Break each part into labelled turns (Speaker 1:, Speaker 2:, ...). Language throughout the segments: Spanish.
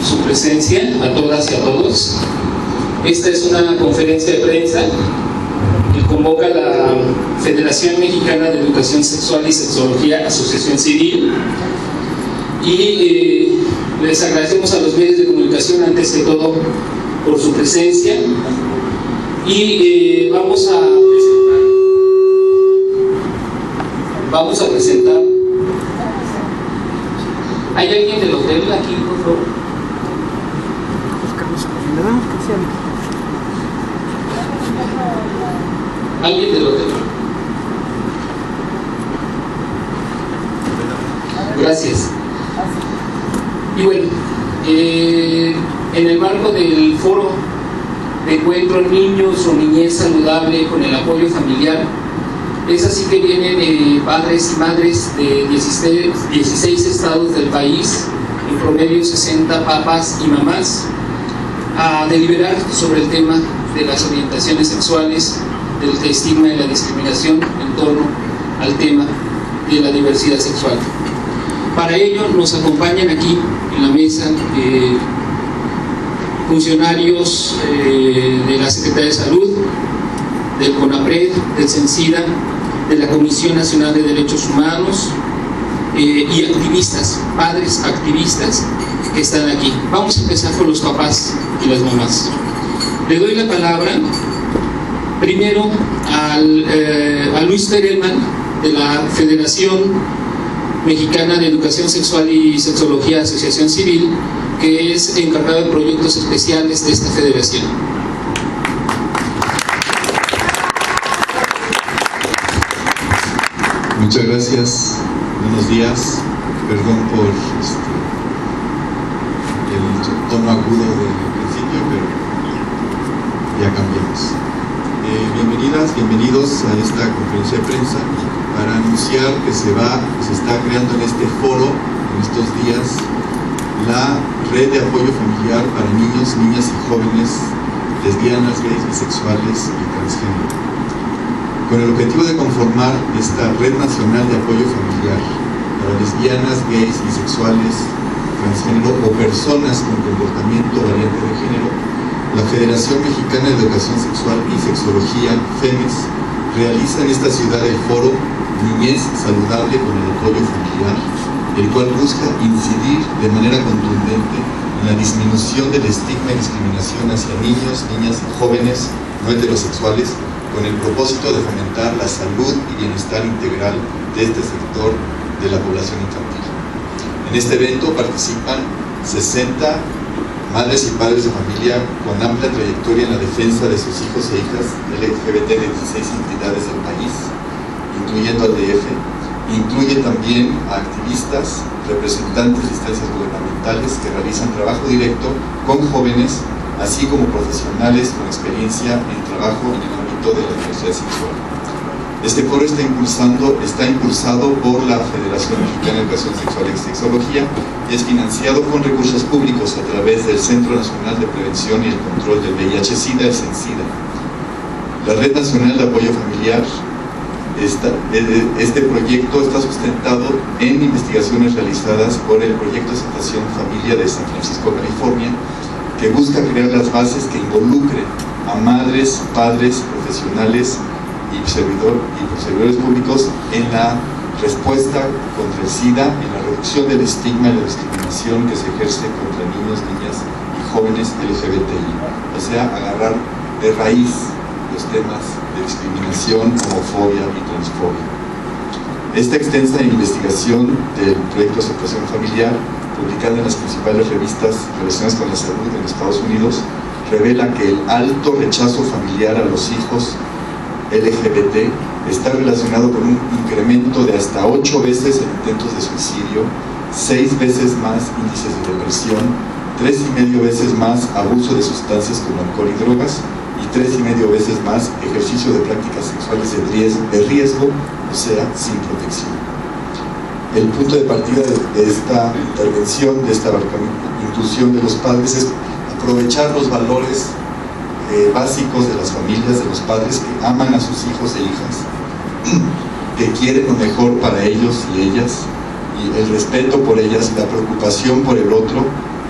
Speaker 1: su presencia, a todas y a todos. Esta es una conferencia de prensa que convoca la Federación Mexicana de Educación Sexual y Sexología, Asociación Civil, y les agradecemos a los medios de comunicación antes que todo por su presencia, y vamos a presentar. ¿Hay alguien del hotel aquí, por favor? ¿Alguien del hotel? Gracias. Y bueno, en el marco del foro de encuentro Niños o Niñez Saludable con el Apoyo Familiar, es así que vienen padres y madres de 16 estados del país, en promedio 60 papás y mamás, a deliberar sobre el tema de las orientaciones sexuales, del estigma y la discriminación en torno al tema de la diversidad sexual. Para ello nos acompañan aquí en la mesa funcionarios de la Secretaría de Salud, del CONAPRED, del CENSIDA, de la Comisión Nacional de Derechos Humanos y activistas, padres activistas que están aquí. Vamos a empezar con los papás y las mamás. Le doy la palabra primero a Luis Perelman, de la Federación Mexicana de Educación Sexual y Sexología, Asociación Civil, que es encargado de proyectos especiales de esta federación.
Speaker 2: Muchas gracias, buenos días, perdón por el tono agudo del principio, pero ya cambiamos. Bienvenidas, bienvenidos a esta conferencia de prensa para anunciar que se está creando en este foro, en estos días, la red de apoyo familiar para niños, niñas y jóvenes lesbianas, gays, bisexuales y transgénero, con el objetivo de conformar esta red nacional de apoyo familiar para lesbianas, gays, bisexuales, transgénero o personas con comportamiento variante de género. La Federación Mexicana de Educación Sexual y Sexología, FEMES, realiza en esta ciudad el foro Niñez Saludable con el Apoyo Familiar, el cual busca incidir de manera contundente en la disminución del estigma y discriminación hacia niños, niñas y jóvenes no heterosexuales, con el propósito de fomentar la salud y bienestar integral de este sector de la población infantil. En este evento participan 60 madres y padres de familia con amplia trayectoria en la defensa de sus hijos e hijas LGBT de 16 entidades del país, incluyendo al DF. Incluye también a activistas, representantes de instancias gubernamentales que realizan trabajo directo con jóvenes, así como profesionales con experiencia en trabajo en el ámbito de la diversidad sexual. Este foro está impulsado por la Federación Mexicana de Educación Sexual y Sexología y es financiado con recursos públicos a través del Centro Nacional de Prevención y el Control del VIH-Sida, el CENSIDA. La Red Nacional de Apoyo Familiar, este proyecto está sustentado en investigaciones realizadas por el Proyecto Aceptación Familia de San Francisco, California, que busca crear las bases que involucren a madres, padres, profesionales y servidores públicos en la respuesta contra el SIDA, en la reducción del estigma y la discriminación que se ejerce contra niños, niñas y jóvenes LGBTI. O sea, agarrar de raíz los temas de discriminación, homofobia y transfobia. Esta extensa investigación del proyecto Aceptación Familiar, publicada en las principales revistas relacionadas con la salud en Estados Unidos, revela que el alto rechazo familiar a los hijos LGBT está relacionado con un incremento de hasta 8 veces en intentos de suicidio, 6 veces más índices de depresión, 3,5 veces más abuso de sustancias como alcohol y drogas y 3,5 veces más ejercicio de prácticas sexuales de riesgo, o sea, sin protección. El punto de partida de esta intervención, de esta inclusión de los padres, es aprovechar los valores básicos de las familias, de los padres que aman a sus hijos e hijas, que quieren lo mejor para ellos y ellas, y el respeto por ellas, la preocupación por el otro,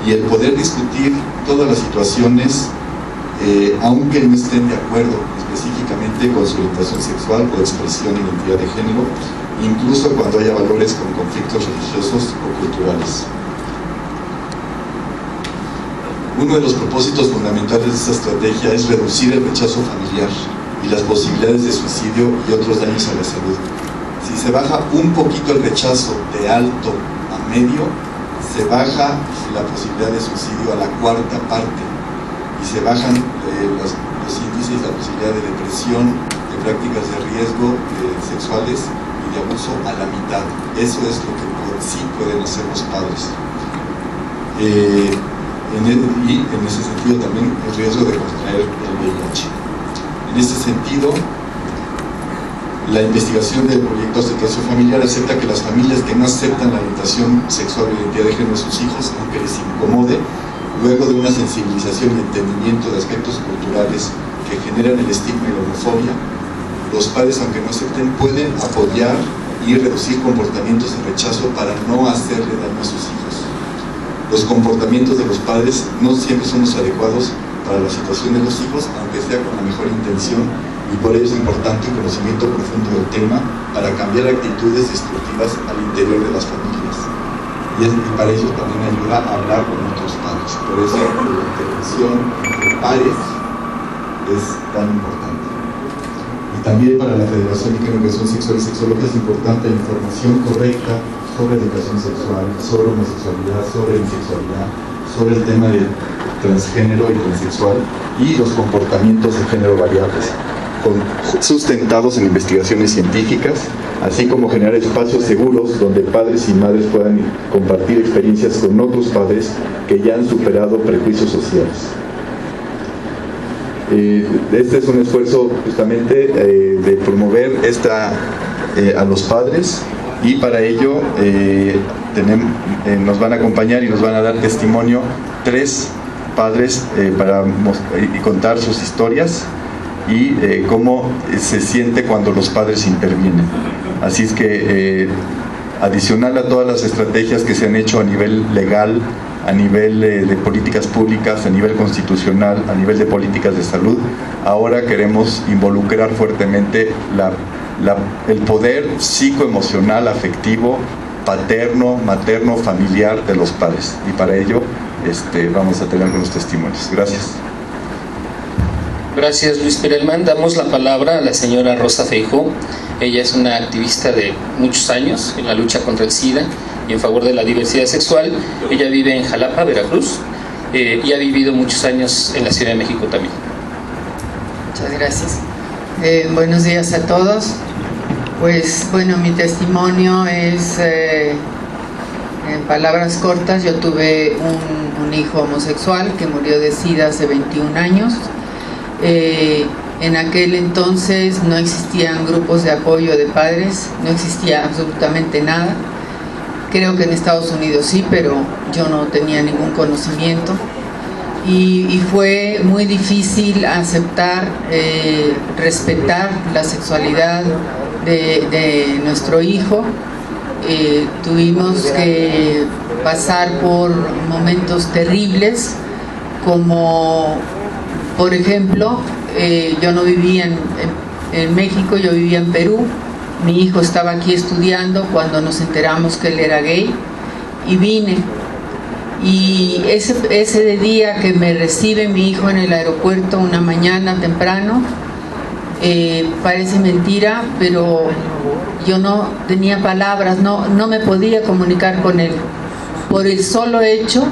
Speaker 2: y el poder discutir todas las situaciones, aunque no estén de acuerdo específicamente con su orientación sexual o expresión e identidad de género, incluso cuando haya valores con conflictos religiosos o culturales. Uno de los propósitos fundamentales de esta estrategia es reducir el rechazo familiar y las posibilidades de suicidio y otros daños a la salud. Si se baja un poquito el rechazo de alto a medio, se baja la posibilidad de suicidio a la cuarta parte y se bajan los índices y la posibilidad de depresión, de prácticas de riesgo sexuales y de abuso a la mitad. Eso es lo que sí pueden hacer los padres. Y en ese sentido también el riesgo de contraer el VIH. En ese sentido, la investigación del proyecto Aceptación Familiar acepta que las familias que no aceptan la orientación sexual o identidad de género de sus hijos, aunque les incomode, luego de una sensibilización y entendimiento de aspectos culturales que generan el estigma y la homofobia, los padres, aunque no acepten, pueden apoyar y reducir comportamientos de rechazo para no hacerle daño a sus hijos. Los comportamientos de los padres no siempre son los adecuados para la situación de los hijos, aunque sea con la mejor intención, y por ello es importante un conocimiento profundo del tema para cambiar actitudes destructivas al interior de las familias. Y para ello también ayuda a hablar con otros padres. Por eso la intervención entre pares es tan importante. Y también para la Federación Mexicana de Educación Sexual y Sexología es importante la información correcta sobre educación sexual, sobre homosexualidad, sobre bisexualidad, sobre el tema de transgénero y transexual y los comportamientos de género variables, sustentados en investigaciones científicas, así como generar espacios seguros donde padres y madres puedan compartir experiencias con otros padres que ya han superado prejuicios sociales. Este es un esfuerzo justamente de promover a los padres, y para ello nos van a acompañar y nos van a dar testimonio 3 padres para contar sus historias y cómo se siente cuando los padres intervienen. Así es que adicional a todas las estrategias que se han hecho a nivel legal, a nivel de políticas públicas, a nivel constitucional, a nivel de políticas de salud, ahora queremos involucrar fuertemente el poder psicoemocional, afectivo, paterno, materno, familiar de los padres. Y para ello vamos a tener algunos testimonios. Gracias.
Speaker 1: Gracias, Luis Perelman. Damos la palabra a la señora Rosa Feijó. Ella es una activista de muchos años en la lucha contra el SIDA y en favor de la diversidad sexual. Ella vive en Jalapa, Veracruz, y ha vivido muchos años en la Ciudad de México también.
Speaker 3: Muchas gracias. Buenos días a todos. Pues bueno, mi testimonio es, en palabras cortas, yo tuve un hijo homosexual que murió de SIDA hace 21 años. En aquel entonces no existían grupos de apoyo de padres, no existía absolutamente nada. Creo que en Estados Unidos sí, pero yo no tenía ningún conocimiento. Y fue muy difícil aceptar, respetar la sexualidad de nuestro hijo. Tuvimos que pasar por momentos terribles, como por ejemplo, yo no vivía en México, yo vivía en Perú. Mi hijo estaba aquí estudiando cuando nos enteramos que él era gay y vine. Y ese día que me recibe mi hijo en el aeropuerto una mañana temprano, parece mentira, pero yo no tenía palabras, no me podía comunicar con él por el solo hecho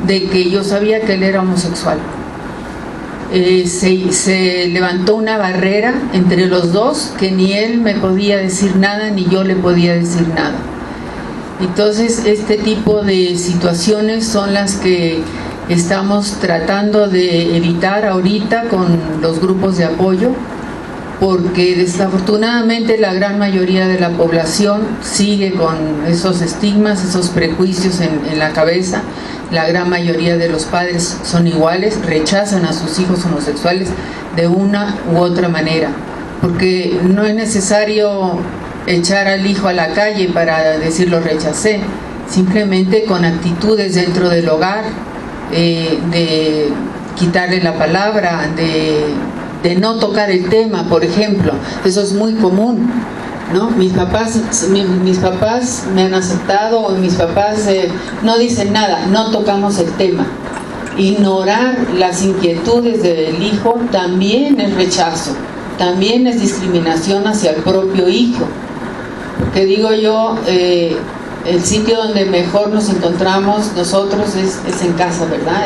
Speaker 3: de que yo sabía que él era homosexual. Se levantó una barrera entre los dos, que ni él me podía decir nada ni yo le podía decir nada. Entonces este tipo de situaciones son las que estamos tratando de evitar ahorita con los grupos de apoyo, porque desafortunadamente la gran mayoría de la población sigue con esos estigmas, esos prejuicios en la cabeza. La gran mayoría de los padres son iguales, rechazan a sus hijos homosexuales de una u otra manera, porque no es necesario echar al hijo a la calle para decir lo rechacé, simplemente con actitudes dentro del hogar, de quitarle la palabra, de no tocar el tema, por ejemplo. Eso es muy común, ¿no? Mis papás me han aceptado, o mis papás no dicen nada, no tocamos el tema. Ignorar las inquietudes del hijo también es rechazo, también es discriminación hacia el propio hijo. Porque digo yo, el sitio donde mejor nos encontramos nosotros es en casa, ¿verdad?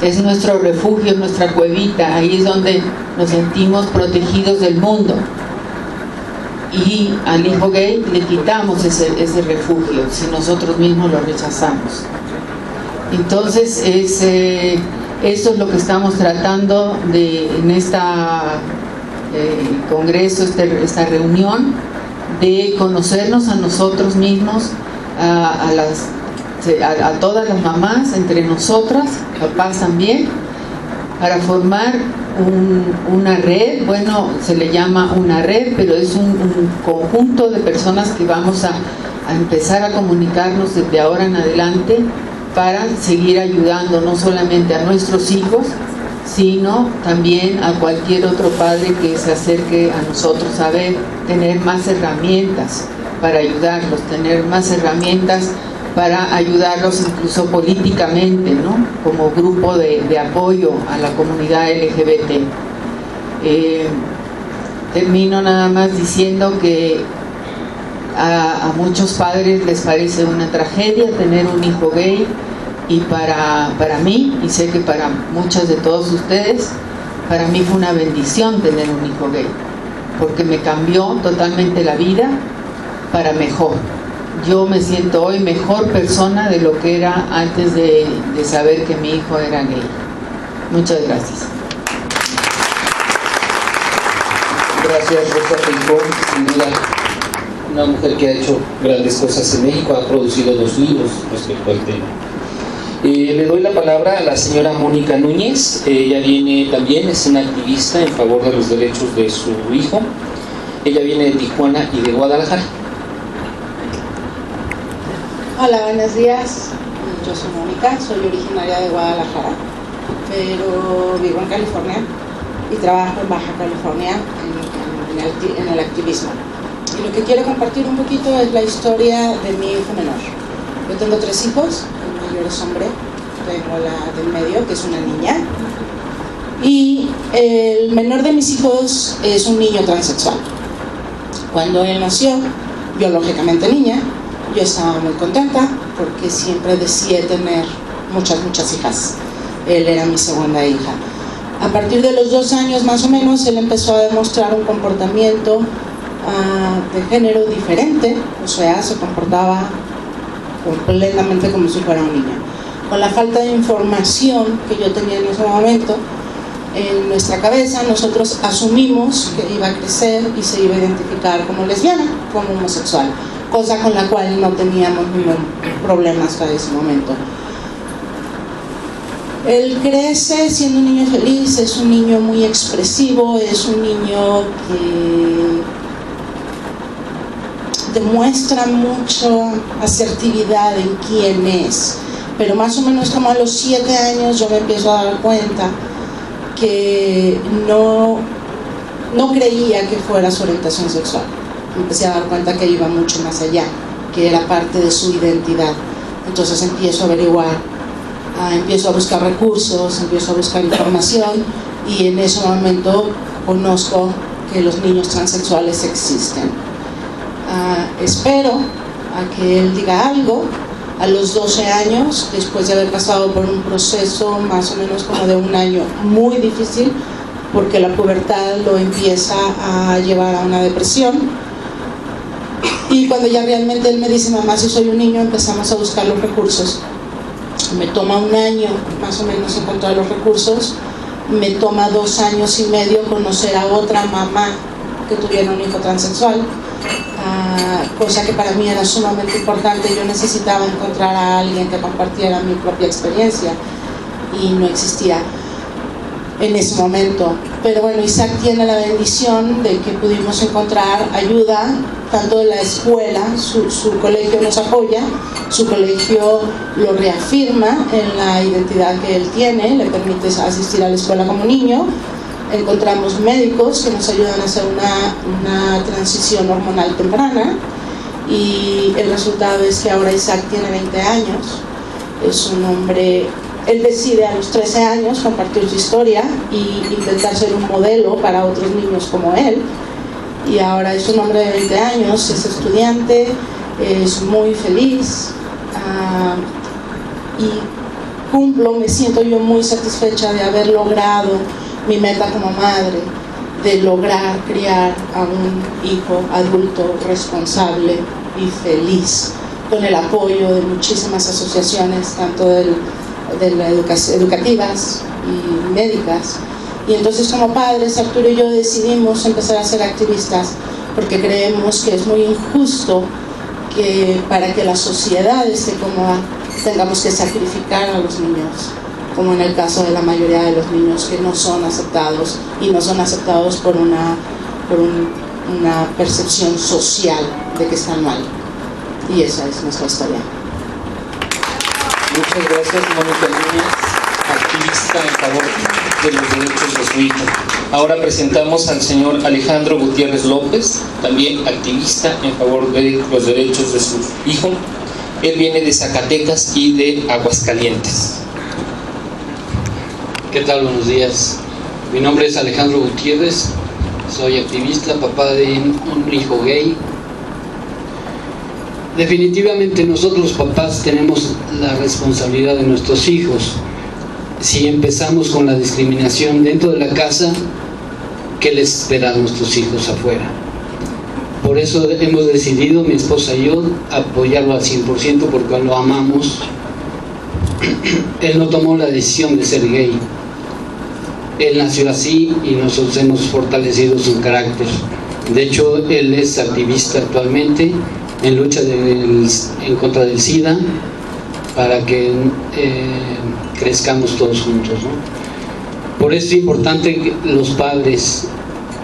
Speaker 3: Es nuestro refugio, nuestra cuevita, ahí es donde nos sentimos protegidos del mundo. Y al hijo gay le quitamos ese refugio si nosotros mismos lo rechazamos. Entonces esto es lo que estamos tratando en esta congreso, esta reunión, de conocernos a nosotros mismos, a todas las mamás, entre nosotras, papás también, para formar una red. Bueno, se le llama una red, pero es un conjunto de personas que vamos a empezar a comunicarnos desde ahora en adelante para seguir ayudando no solamente a nuestros hijos, sino también a cualquier otro padre que se acerque a nosotros, tener más herramientas para ayudarlos, tener más herramientas para ayudarlos incluso políticamente, ¿no? Como grupo de apoyo a la comunidad LGBT. Termino nada más diciendo que a muchos padres les parece una tragedia tener un hijo gay, y para mí, y sé que para muchos de todos ustedes, para mí fue una bendición tener un hijo gay, porque me cambió totalmente la vida para mejor. Yo me siento hoy mejor persona de lo que era antes de saber que mi hijo era gay. Muchas gracias.
Speaker 1: Gracias, Rosa Rincón, sin duda una mujer que ha hecho grandes cosas en México, ha producido 2 libros respecto al tema. Le doy la palabra a la señora Mónica Núñez. Ella viene también, es una activista en favor de los derechos de su hijo. Ella viene de Tijuana y de Guadalajara.
Speaker 4: Hola, buenos días. Yo soy Mónica, soy originaria de Guadalajara, pero vivo en California y trabajo en Baja California en el activismo. Y lo que quiero compartir un poquito es la historia de mi hijo menor. Yo tengo 3 hijos, el mayor es hombre, tengo la del medio, que es una niña, y el menor de mis hijos es un niño transexual. Cuando él nació, biológicamente niña, yo estaba muy contenta porque siempre deseé tener muchas hijas. Él era mi segunda hija. A partir de los 2 años más o menos, él empezó a demostrar un comportamiento de género diferente, o sea, se comportaba completamente como si fuera un niño. Con la falta de información que yo tenía en ese momento, en nuestra cabeza nosotros asumimos que iba a crecer y se iba a identificar como lesbiana, como homosexual, cosa con la cual no teníamos ningún problema hasta ese momento. Él crece siendo un niño feliz, es un niño muy expresivo, es un niño que demuestra mucho asertividad en quién es, pero más o menos como a los 7 años yo me empiezo a dar cuenta que no creía que fuera su orientación sexual. Empecé a dar cuenta que iba mucho más allá, que era parte de su identidad. Entonces empiezo a averiguar, empiezo a buscar recursos, empiezo a buscar información, y en ese momento conozco que los niños transexuales existen. Espero a que él diga algo. A los 12 años, después de haber pasado por un proceso más o menos como de 1 año muy difícil, porque la pubertad lo empieza a llevar a una depresión, y cuando ya realmente él me dice: mamá, si soy un niño, empezamos a buscar los recursos. Me toma 1 año más o menos encontrar los recursos, me toma 2 años y medio conocer a otra mamá que tuviera un hijo transexual, cosa que para mí era sumamente importante. Yo necesitaba encontrar a alguien que compartiera mi propia experiencia y no existía en ese momento. Pero bueno, Isaac tiene la bendición de que pudimos encontrar ayuda tanto de la escuela, su colegio nos apoya, su colegio lo reafirma en la identidad que él tiene, le permite asistir a la escuela como niño. Encontramos médicos que nos ayudan a hacer una transición hormonal temprana, y el resultado es que ahora Isaac tiene 20 años, es un hombre. Él decide a los 13 años compartir su historia y intentar ser un modelo para otros niños como él, y ahora es un hombre de 20 años, es estudiante, es muy feliz, y me siento yo muy satisfecha de haber logrado mi meta como madre, de lograr criar a un hijo adulto responsable y feliz, con el apoyo de muchísimas asociaciones, tanto educativas y médicas. Y entonces, como padres, Arturo y yo decidimos empezar a ser activistas, porque creemos que es muy injusto que para que la sociedad esté cómoda tengamos que sacrificar a los niños, como en el caso de la mayoría de los niños que no son aceptados, y no son aceptados por una percepción social de que están mal. Y esa es nuestra historia.
Speaker 1: Muchas gracias, Mónica Núñez, activista en favor de los derechos de su hijo. Ahora presentamos al señor Alejandro Gutiérrez López, también activista en favor de los derechos de su hijo. Él viene de Zacatecas y de Aguascalientes.
Speaker 5: ¿Qué tal? Buenos días. Mi nombre es Alejandro Gutiérrez, soy activista, papá de un hijo gay. Definitivamente nosotros los papás tenemos la responsabilidad de nuestros hijos. Si empezamos con la discriminación dentro de la casa, ¿qué les espera a nuestros hijos afuera? Por eso hemos decidido, mi esposa y yo, apoyarlo al 100% porque lo amamos. Él no tomó la decisión de ser gay. Él nació así y nosotros hemos fortalecido su carácter. De hecho, él es activista actualmente en lucha en contra del SIDA, para que crezcamos todos juntos, ¿no? Por eso es importante que los padres,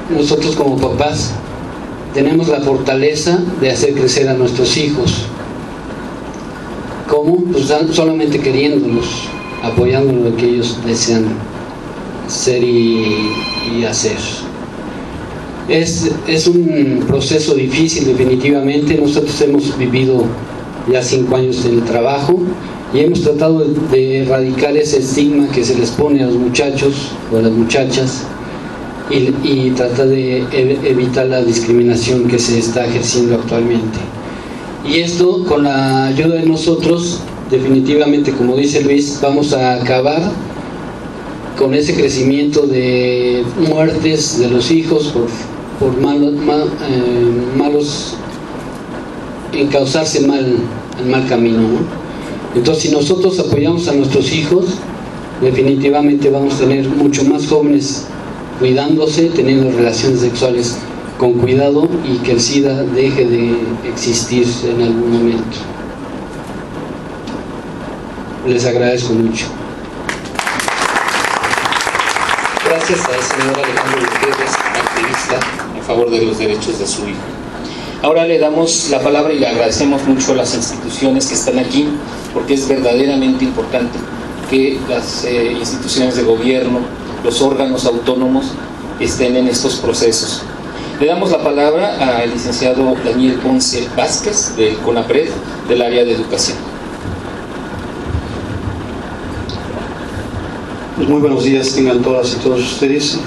Speaker 5: nosotros como papás, tenemos la fortaleza de hacer crecer a nuestros hijos. ¿Cómo? Pues solamente queriéndolos, apoyándolos en lo que ellos desean ser y hacer. Es un proceso difícil, definitivamente. Nosotros hemos vivido ya 5 años en el trabajo y hemos tratado de erradicar ese estigma que se les pone a los muchachos o a las muchachas y tratar de evitar la discriminación que se está ejerciendo actualmente. Y esto, con la ayuda de nosotros, definitivamente, como dice Luis, vamos a acabar con ese crecimiento de muertes de los hijos por malos encauzarse el mal camino, ¿no? Entonces, si nosotros apoyamos a nuestros hijos, definitivamente vamos a tener mucho más jóvenes cuidándose, teniendo relaciones sexuales con cuidado, y que el SIDA deje de existir en algún momento. Les agradezco mucho.
Speaker 1: Gracias al señor Alejandro Gutiérrez, activista en favor de los derechos de su hijo. Ahora le damos la palabra y le agradecemos mucho a las instituciones que están aquí, porque es verdaderamente importante que las instituciones de gobierno, los órganos autónomos estén en estos procesos. Le damos la palabra al licenciado Daniel Ponce Vázquez, del CONAPRED, del área de educación.
Speaker 6: Pues muy buenos días tengan todas y todos ustedes.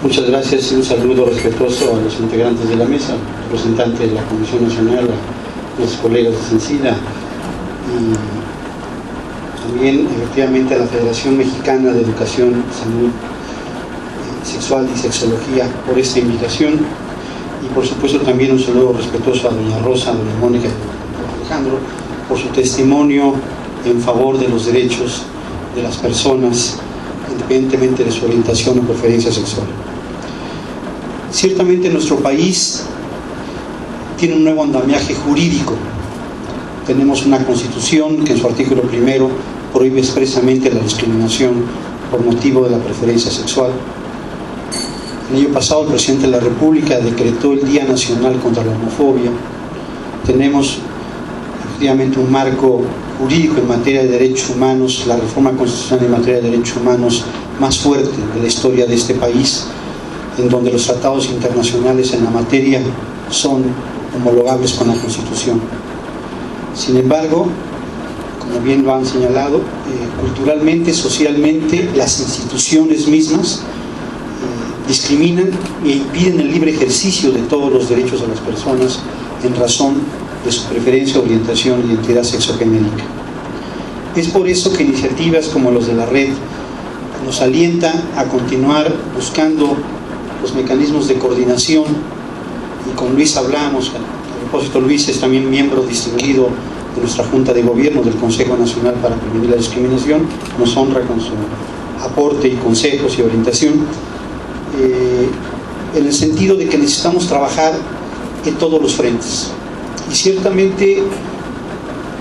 Speaker 6: Muchas gracias y un saludo respetuoso a los integrantes de la mesa, representantes de la Comisión Nacional, a los colegas de Sencida, y también efectivamente a la Federación Mexicana de Educación, Salud Sexual y Sexología por esta invitación, y por supuesto también un saludo respetuoso a doña Rosa, a doña Mónica y a don Alejandro por su testimonio en favor de los derechos de las personas, independientemente de su orientación o preferencia sexual. Ciertamente nuestro país tiene un nuevo andamiaje jurídico. Tenemos una constitución que en su artículo 1 prohíbe expresamente la discriminación por motivo de la preferencia sexual. El año pasado el presidente de la República decretó el Día Nacional contra la Homofobia. Tenemos efectivamente un marco jurídico en materia de derechos humanos, la reforma constitucional en materia de derechos humanos más fuerte de la historia de este país, en donde los tratados internacionales en la materia son homologables con la Constitución. Sin embargo, como bien lo han señalado, culturalmente, socialmente, las instituciones mismas discriminan e impiden el libre ejercicio de todos los derechos de las personas en razón de su preferencia, orientación y identidad sexogenérica. Es por eso que iniciativas como los de la red nos alientan a continuar buscando los mecanismos de coordinación, y con Luis hablamos. A propósito, Luis es también miembro distinguido de nuestra Junta de Gobierno del Consejo Nacional para Prevenir la Discriminación, nos honra con su aporte y consejos y orientación, en el sentido de que necesitamos trabajar en todos los frentes. Y ciertamente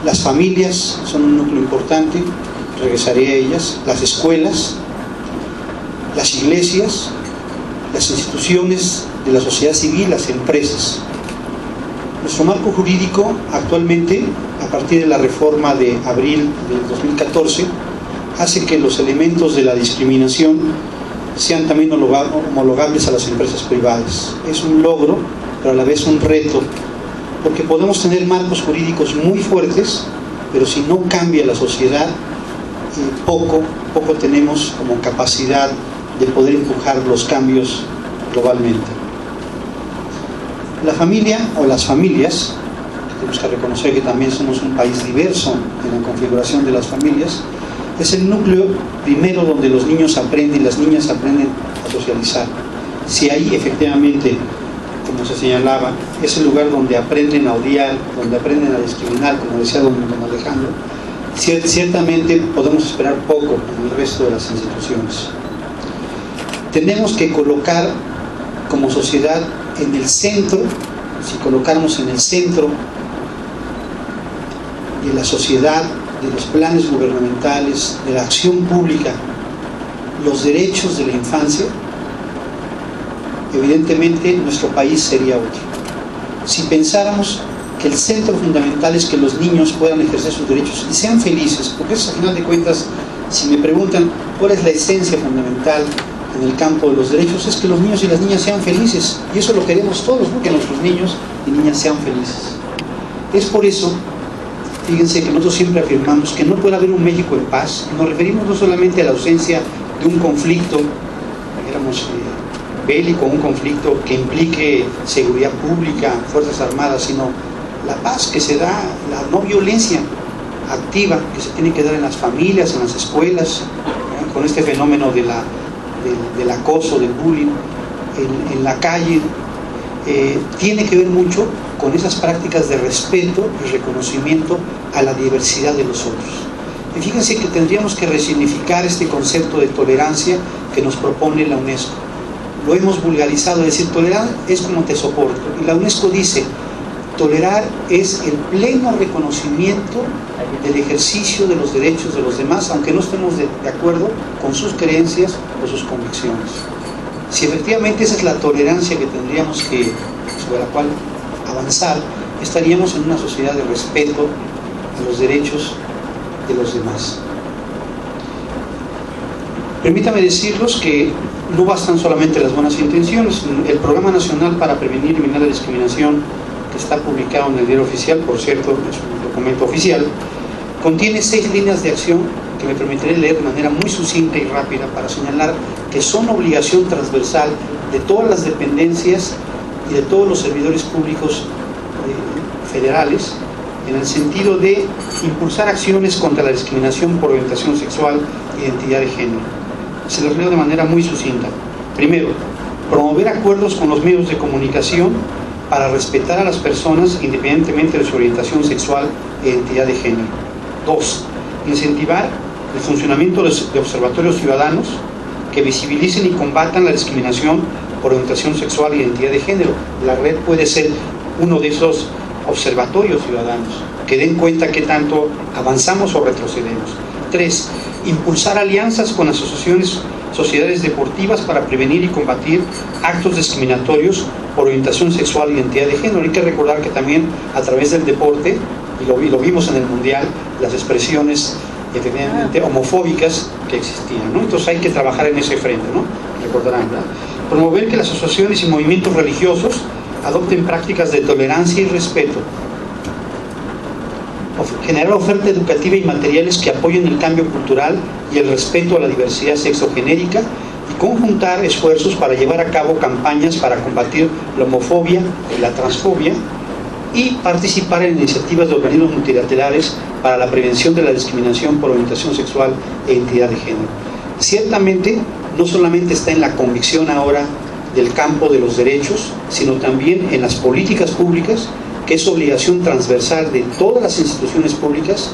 Speaker 6: las familias son un núcleo importante, regresaré a ellas, las escuelas, las iglesias, las instituciones de la sociedad civil, las empresas. Nuestro marco jurídico actualmente, a partir de la reforma de abril del 2014, hace que los elementos de la discriminación sean también homologables a las empresas privadas. Es un logro, pero a la vez un reto, porque podemos tener marcos jurídicos muy fuertes, pero si no cambia la sociedad, poco tenemos como capacidad de poder empujar los cambios globalmente. La familia o las familias, tenemos que reconocer que también somos un país diverso en la configuración de las familias, es el núcleo primero donde los niños aprenden y las niñas aprenden a socializar. Si ahí efectivamente, como se señalaba, es el lugar donde aprenden a odiar, donde aprenden a discriminar, como decía don Alejandro, ciertamente podemos esperar poco en el resto de las instituciones. Tenemos que colocar como sociedad en el centro, si colocáramos en el centro de la sociedad, de los planes gubernamentales, de la acción pública, los derechos de la infancia, evidentemente nuestro país sería otro. Si pensáramos que el centro fundamental es que los niños puedan ejercer sus derechos y sean felices, porque eso, a final de cuentas, si me preguntan cuál es la esencia fundamental en el campo de los derechos, es que los niños y las niñas sean felices, y eso lo queremos todos, ¿no? Que nuestros niños y niñas sean felices. Es por eso, fíjense que nosotros siempre afirmamos que no puede haber un México en paz. Nos referimos no solamente a la ausencia de un conflicto, digamos, bélico, un conflicto que implique seguridad pública, fuerzas armadas, sino la paz que se da, la no violencia activa que se tiene que dar en las familias, en las escuelas, con este fenómeno del acoso, del bullying, en la calle, tiene que ver mucho con esas prácticas de respeto y reconocimiento a la diversidad de los otros. Y fíjense que tendríamos que resignificar este concepto de tolerancia que nos propone la UNESCO. Lo hemos vulgarizado, es decir, tolerar es como te soporto. Y la UNESCO dice, tolerar es el pleno reconocimiento del ejercicio de los derechos de los demás, aunque no estemos de acuerdo con sus creencias o sus convicciones. Si efectivamente esa es la tolerancia que tendríamos que, sobre la cual avanzar, estaríamos en una sociedad de respeto a los derechos de los demás. Permítame decirles que no bastan solamente las buenas intenciones. El Programa Nacional para Prevenir y Eliminar la Discriminación, que está publicado en el Diario Oficial, por cierto, es un documento oficial, contiene 6 líneas de acción que me permitiré leer de manera muy sucinta y rápida para señalar que son obligación transversal de todas las dependencias y de todos los servidores públicos federales, en el sentido de impulsar acciones contra la discriminación por orientación sexual e identidad de género. Se los leo de manera muy sucinta. Primero, promover acuerdos con los medios de comunicación para respetar a las personas independientemente de su orientación sexual e identidad de género. 2. Incentivar el funcionamiento de observatorios ciudadanos que visibilicen y combatan la discriminación por orientación sexual e identidad de género. La red puede ser uno de esos observatorios ciudadanos que den cuenta qué tanto avanzamos o retrocedemos. 3. Impulsar alianzas con asociaciones sociedades deportivas para prevenir y combatir actos discriminatorios por orientación sexual e identidad de género. Hay que recordar que también a través del deporte, y lo vimos en el Mundial, las expresiones evidentemente homofóbicas que existían, ¿no? Entonces hay que trabajar en ese frente, ¿no? Recordarán, ¿verdad? Promover que las asociaciones y movimientos religiosos adopten prácticas de tolerancia y respeto. Generar oferta educativa y materiales que apoyen el cambio cultural y el respeto a la diversidad sexogenérica, y conjuntar esfuerzos para llevar a cabo campañas para combatir la homofobia y la transfobia, y participar en iniciativas de organismos multilaterales para la prevención de la discriminación por orientación sexual e identidad de género. Ciertamente, no solamente está en la convicción ahora del campo de los derechos, sino también en las políticas públicas, que es obligación transversal de todas las instituciones públicas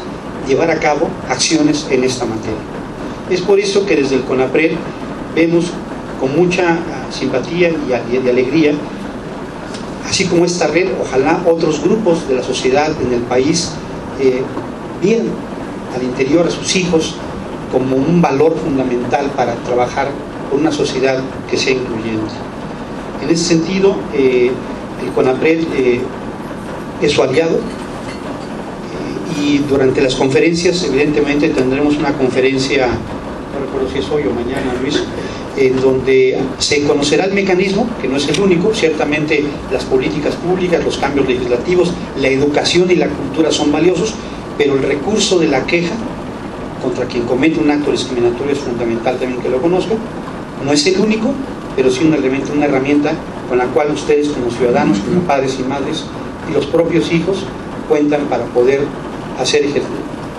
Speaker 6: llevar a cabo acciones en esta materia. Es por eso que desde el CONAPRED vemos con mucha simpatía y alegría, así como esta red, ojalá otros grupos de la sociedad en el país vieran al interior a sus hijos como un valor fundamental para trabajar por una sociedad que sea incluyente. En ese sentido, el CONAPRED es su aliado, y durante las conferencias, evidentemente tendremos una conferencia, no recuerdo si es hoy o mañana, Luis, en donde se conocerá el mecanismo, que no es el único. Ciertamente las políticas públicas, los cambios legislativos, la educación y la cultura son valiosos, pero el recurso de la queja contra quien comete un acto discriminatorio es fundamental también que lo conozcan. No es el único, pero sí un elemento, una herramienta con la cual ustedes como ciudadanos, como padres y madres y los propios hijos cuentan para poder hacer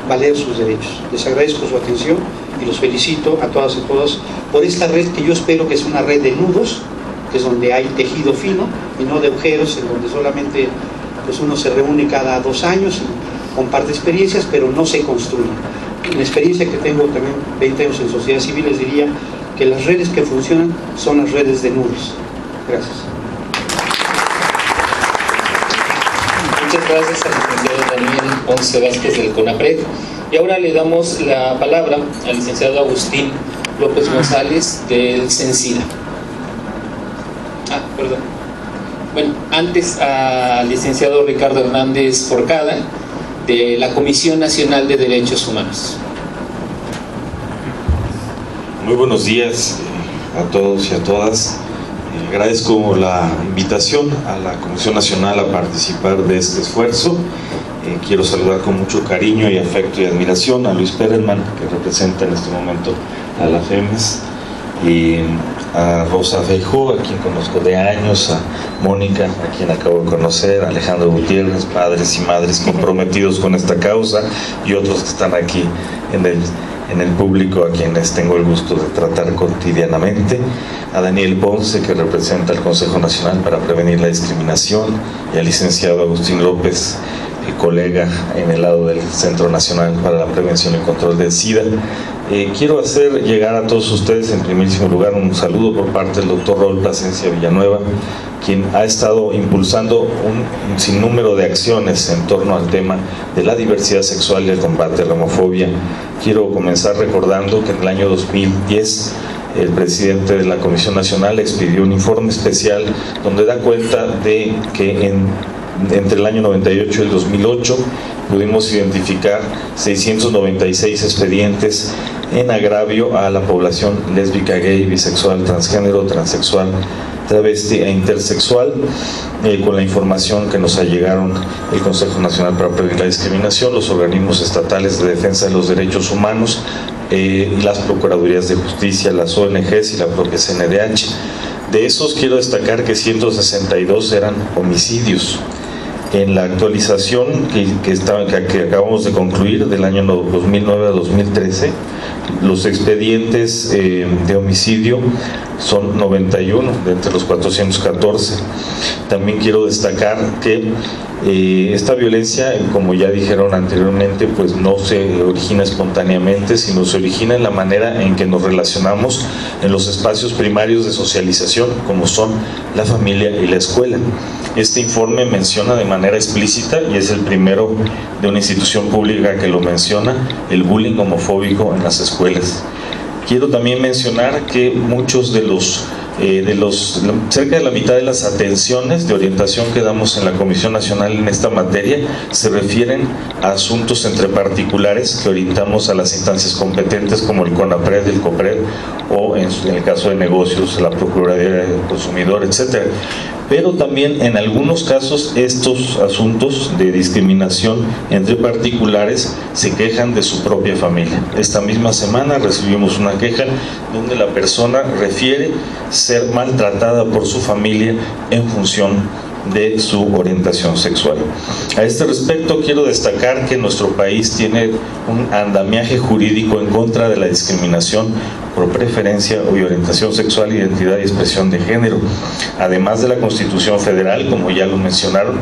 Speaker 6: valer sus derechos. Les agradezco su atención y los felicito a todas y todos por esta red, que yo espero que es una red de nudos, que es donde hay tejido fino y no de agujeros, en donde solamente pues uno se reúne cada 2 años y comparte experiencias, pero no se construye. En la experiencia que tengo también 20 años en sociedad civil, les diría que las redes que funcionan son las redes de nudos. Gracias.
Speaker 1: Muchas gracias al licenciado Daniel Ponce Vázquez del CONAPRED. Y ahora le damos la palabra al licenciado Agustín López González del CENSIDA. Perdón. Bueno, antes al licenciado Ricardo Hernández Forcada de la Comisión Nacional de Derechos Humanos.
Speaker 7: Muy buenos días a todos y a todas. Agradezco la invitación a la Comisión Nacional a participar de este esfuerzo. Quiero saludar con mucho cariño y afecto y admiración a Luis Perelman, que representa en este momento a la FEMES, y a Rosa Feijó, a quien conozco de años, a Mónica, a quien acabo de conocer, a Alejandro Gutiérrez, padres y madres comprometidos con esta causa, y otros que están aquí en el público, a quienes tengo el gusto de tratar cotidianamente, a Daniel Ponce, que representa al Consejo Nacional para Prevenir la Discriminación, y al licenciado Agustín López, colega en el lado del Centro Nacional para la Prevención y Control del SIDA. Quiero hacer llegar a todos ustedes, en primerísimo lugar, un saludo por parte del doctor Raúl Plasencia Villanueva, quien ha estado impulsando un sinnúmero de acciones en torno al tema de la diversidad sexual y el combate a la homofobia. Quiero comenzar recordando que en el año 2010 el presidente de la Comisión Nacional expidió un informe especial donde da cuenta de que entre el año 98 y el 2008 pudimos identificar 696 expedientes en agravio a la población lésbica, gay, bisexual, transgénero, transexual, travesti e intersexual, con la información que nos allegaron el Consejo Nacional para Prevenir la Discriminación, los organismos estatales de defensa de los derechos humanos, las Procuradurías de Justicia, las ONGs y la propia CNDH. De esos quiero destacar que 162 eran homicidios. En la actualización que acabamos de concluir del año 2009 a 2013, los expedientes de homicidio son 91 de entre los 414. También quiero destacar que esta violencia, como ya dijeron anteriormente, pues no se origina espontáneamente, sino se origina en la manera en que nos relacionamos en los espacios primarios de socialización, como son la familia y la escuela. Este informe menciona de manera explícita, y es el primero de una institución pública que lo menciona, el bullying homofóbico en las escuelas. Quiero también mencionar que muchos cerca de la mitad de las atenciones de orientación que damos en la Comisión Nacional en esta materia se refieren a asuntos entre particulares que orientamos a las instancias competentes como el CONAPRED, el COPRED o en el caso de negocios, la Procuraduría del Consumidor, etcétera. Pero también en algunos casos estos asuntos de discriminación entre particulares se quejan de su propia familia. Esta misma semana recibimos una queja donde la persona refiere ser maltratada por su familia en función de su orientación sexual. A este respecto quiero destacar que nuestro país tiene un andamiaje jurídico en contra de la discriminación por preferencia o orientación sexual, identidad y expresión de género. Además de la Constitución Federal, como ya lo mencionaron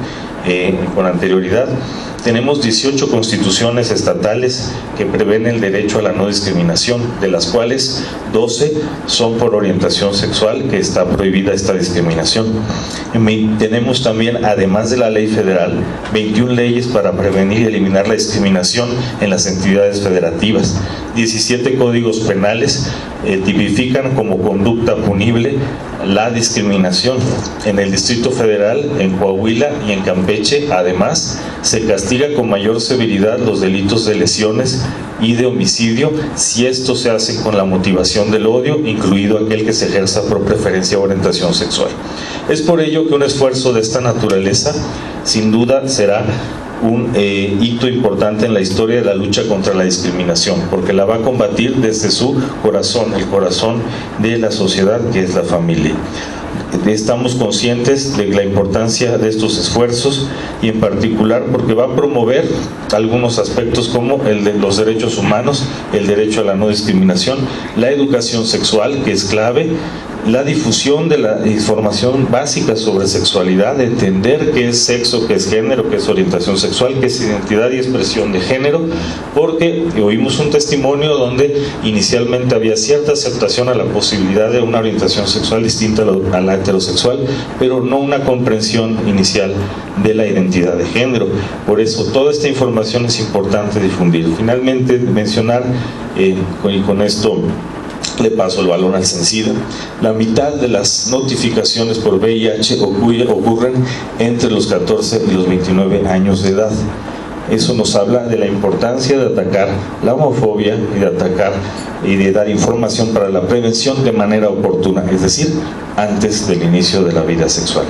Speaker 7: con anterioridad, tenemos 18 constituciones estatales que prevén el derecho a la no discriminación, de las cuales 12 son por orientación sexual, que está prohibida esta discriminación. Tenemos también, además de la ley federal, 21 leyes para prevenir y eliminar la discriminación en las entidades federativas. 17 códigos penales tipifican como conducta punible la discriminación. En el Distrito Federal, en Coahuila y en Campeche, además, se castiga con mayor severidad los delitos de lesiones y de homicidio si esto se hace con la motivación del odio, incluido aquel que se ejerza por preferencia o orientación sexual. Es por ello que un esfuerzo de esta naturaleza, sin duda, será un hito importante en la historia de la lucha contra la discriminación, porque la va a combatir desde su corazón, el corazón de la sociedad, que es la familia. Estamos conscientes de la importancia de estos esfuerzos y en particular porque va a promover algunos aspectos como el de los derechos humanos, el derecho a la no discriminación, la educación sexual, que es clave, la difusión de la información básica sobre sexualidad, de entender qué es sexo, qué es género, qué es orientación sexual, qué es identidad y expresión de género, porque oímos un testimonio donde inicialmente había cierta aceptación a la posibilidad de una orientación sexual distinta a la heterosexual, pero no una comprensión inicial de la identidad de género. Por eso toda esta información es importante difundir. Finalmente mencionar, y con esto le paso el balón al SENCIDA, la mitad de las notificaciones por VIH ocurren entre los 14 y los 29 años de edad. Eso nos habla de la importancia de atacar la homofobia y de atacar y de dar información para la prevención de manera oportuna, es decir, antes del inicio de la vida sexual.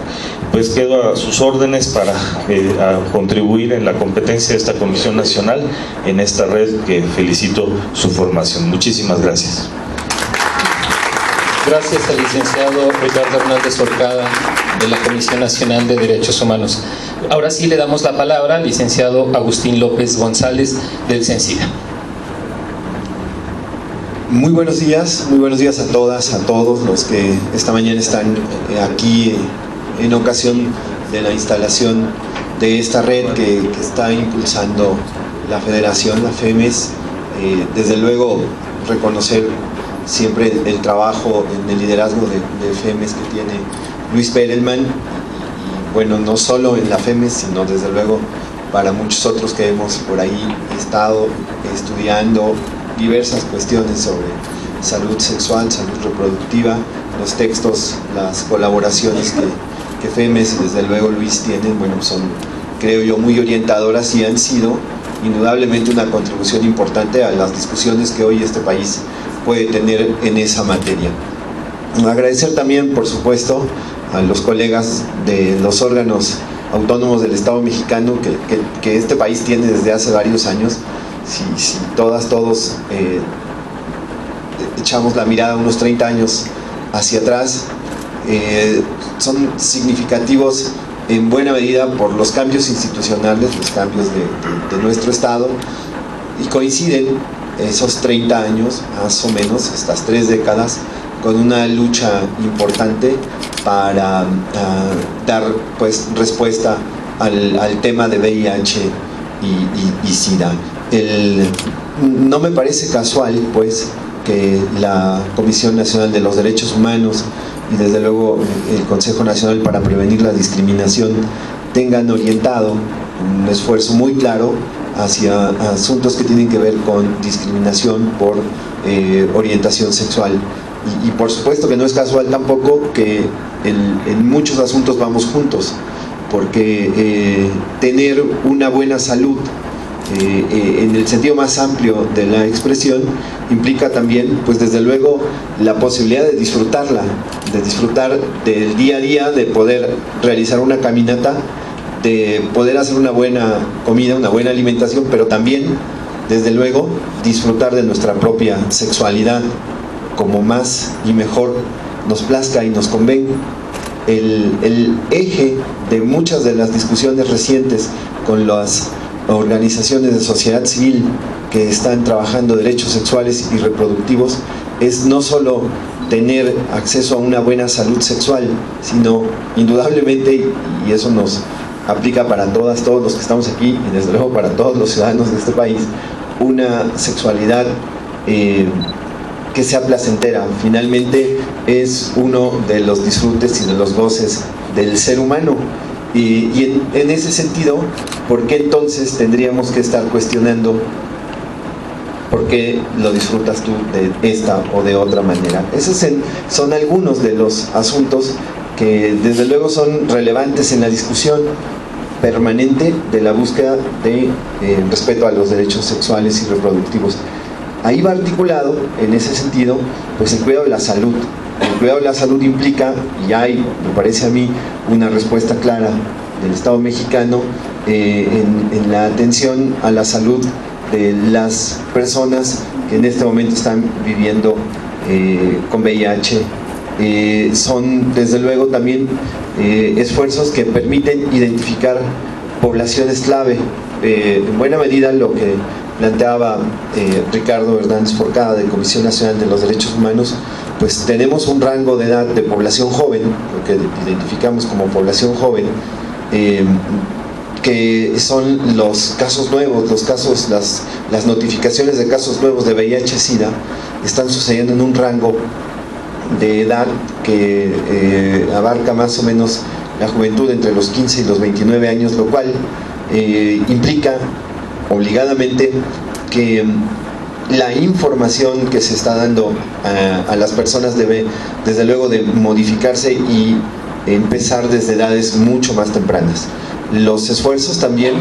Speaker 7: Pues quedo a sus órdenes para contribuir en la competencia de esta Comisión Nacional en esta red, que felicito su formación. Muchísimas gracias.
Speaker 8: Gracias al licenciado Ricardo Hernández Forcada de la Comisión Nacional de Derechos Humanos. Ahora sí le damos la palabra al licenciado Agustín López González del SENCIDA.
Speaker 9: Muy buenos días a todas, a todos los que esta mañana están aquí en ocasión de la instalación de esta red que está impulsando la Federación, la FEMES. Desde luego reconocer siempre el trabajo en el liderazgo de FEMES que tiene Luis Perelman, y bueno, no solo en la FEMES, sino desde luego para muchos otros que hemos por ahí estado estudiando diversas cuestiones sobre salud sexual, salud reproductiva, los textos, las colaboraciones que FEMES y desde luego Luis tienen, bueno, son, creo yo, muy orientadoras y han sido indudablemente una contribución importante a las discusiones que hoy este país puede tener en esa materia. Agradecer también, por supuesto, a los colegas de los órganos autónomos del Estado mexicano que este país tiene desde hace varios años. Si todos echamos la mirada unos 30 años hacia atrás, son significativos en buena medida por los cambios institucionales, los cambios de nuestro Estado, y coinciden esos 30 años, más o menos, estas 3 décadas, con una lucha importante para dar pues respuesta al tema de VIH y SIDA. No me parece casual pues que la Comisión Nacional de los Derechos Humanos y desde luego el Consejo Nacional para Prevenir la Discriminación tengan orientado un esfuerzo muy claro hacia asuntos que tienen que ver con discriminación por orientación sexual. Y por supuesto que no es casual tampoco que en muchos asuntos vamos juntos, porque tener una buena salud en el sentido más amplio de la expresión implica también, pues desde luego, la posibilidad de disfrutarla, de disfrutar del día a día, de poder realizar una caminata, de poder hacer una buena comida, una buena alimentación, pero también, desde luego, disfrutar de nuestra propia sexualidad como más y mejor nos plazca y nos convenga. El eje de muchas de las discusiones recientes con las organizaciones de sociedad civil que están trabajando derechos sexuales y reproductivos es no solo tener acceso a una buena salud sexual, sino indudablemente, y eso nos aplica para todos los que estamos aquí y desde luego para todos los ciudadanos de este país, una sexualidad que sea placentera. Finalmente es uno de los disfrutes y de los goces del ser humano. Y en ese sentido, ¿por qué entonces tendríamos que estar cuestionando por qué lo disfrutas tú de esta o de otra manera? Esos son algunos de los asuntos que desde luego son relevantes en la discusión permanente de la búsqueda de respeto a los derechos sexuales y reproductivos. Ahí va articulado, en ese sentido, pues el cuidado de la salud. El cuidado de la salud implica, y hay, me parece a mí, una respuesta clara del Estado mexicano en la atención a la salud de las personas que en este momento están viviendo con VIH. Son, desde luego, también esfuerzos que permiten identificar poblaciones clave. En buena medida lo que planteaba Ricardo Hernández Forcada de Comisión Nacional de los Derechos Humanos, pues tenemos un rango de edad de población joven, lo que identificamos como población joven, que son los casos nuevos, las notificaciones de casos nuevos de VIH-Sida están sucediendo en un rango de edad que abarca más o menos la juventud entre los 15 y los 29 años, lo cual implica obligadamente que la información que se está dando a las personas debe, desde luego, de modificarse y empezar desde edades mucho más tempranas. Los esfuerzos también,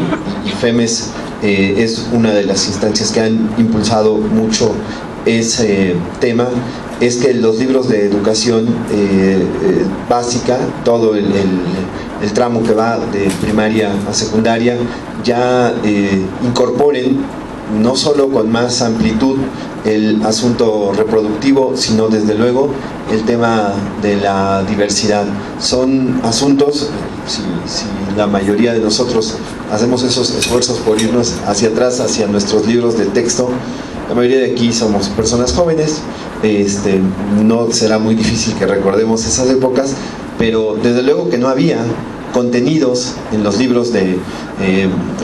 Speaker 9: y FEMES es una de las instancias que han impulsado mucho ese tema, es que los libros de educación básica, todo el tramo que va de primaria a secundaria, ya incorporen no solo con más amplitud el asunto reproductivo, sino desde luego el tema de la diversidad. Son asuntos, si la mayoría de nosotros hacemos esos esfuerzos por irnos hacia atrás, hacia nuestros libros de texto, la mayoría de aquí somos personas jóvenes, no será muy difícil que recordemos esas épocas, pero desde luego que no había contenidos en los libros de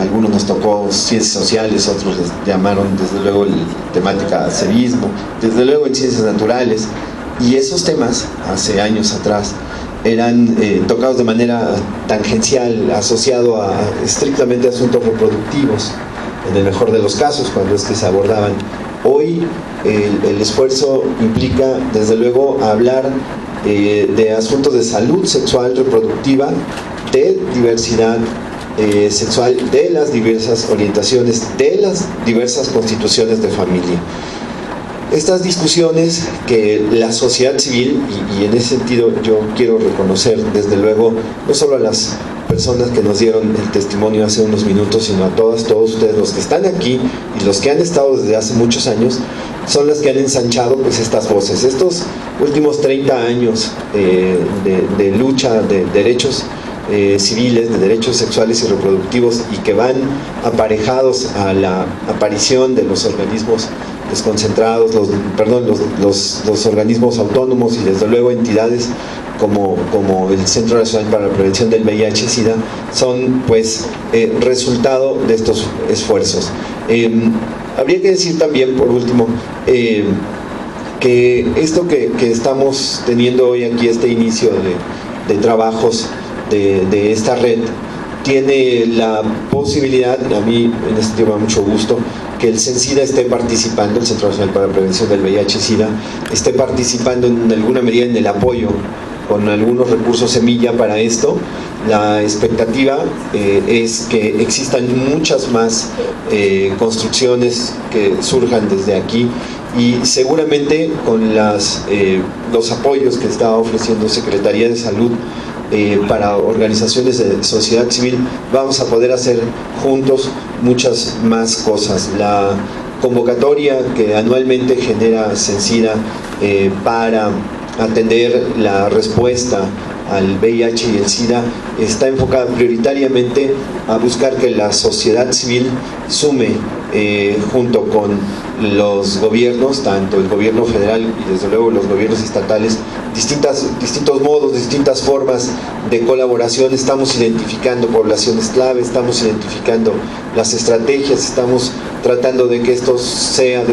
Speaker 9: algunos nos tocó ciencias sociales, otros les llamaron desde luego temática civismo, desde luego en ciencias naturales, y esos temas hace años atrás eran tocados de manera tangencial, asociado a estrictamente asuntos reproductivos, en el mejor de los casos, cuando es que se abordaban. Hoy el esfuerzo implica desde luego hablar de asuntos de salud sexual reproductiva, de diversidad sexual, de las diversas orientaciones, de las diversas constituciones de familia. Estas discusiones que la sociedad civil, y en ese sentido yo quiero reconocer desde luego no solo a las personas que nos dieron el testimonio hace unos minutos, sino a todos ustedes los que están aquí y los que han estado desde hace muchos años, son las que han ensanchado pues estas voces. Estos últimos 30 años de lucha de derechos civiles, de derechos sexuales y reproductivos, y que van aparejados a la aparición de los organismos desconcentrados, los organismos autónomos y desde luego entidades como el Centro Nacional para la Prevención del VIH-Sida, son pues resultado de estos esfuerzos. Habría que decir también, por último, que esto que estamos teniendo hoy aquí, este inicio de trabajos de esta red, tiene la posibilidad, a mí en este tema mucho gusto, que el CENSIDA esté participando, el Centro Nacional para la Prevención del VIH-Sida, esté participando en alguna medida en el apoyo con algunos recursos semilla para esto. La expectativa es que existan muchas más construcciones que surjan desde aquí, y seguramente con los apoyos que está ofreciendo Secretaría de Salud para organizaciones de sociedad civil, vamos a poder hacer juntos muchas más cosas. La convocatoria que anualmente genera CENSIDA para atender la respuesta al VIH y el SIDA está enfocada prioritariamente a buscar que la sociedad civil sume junto con los gobiernos, tanto el gobierno federal y desde luego los gobiernos estatales, distintos modos, distintas formas de colaboración. Estamos identificando poblaciones clave, estamos identificando las estrategias, estamos tratando de que esto sea de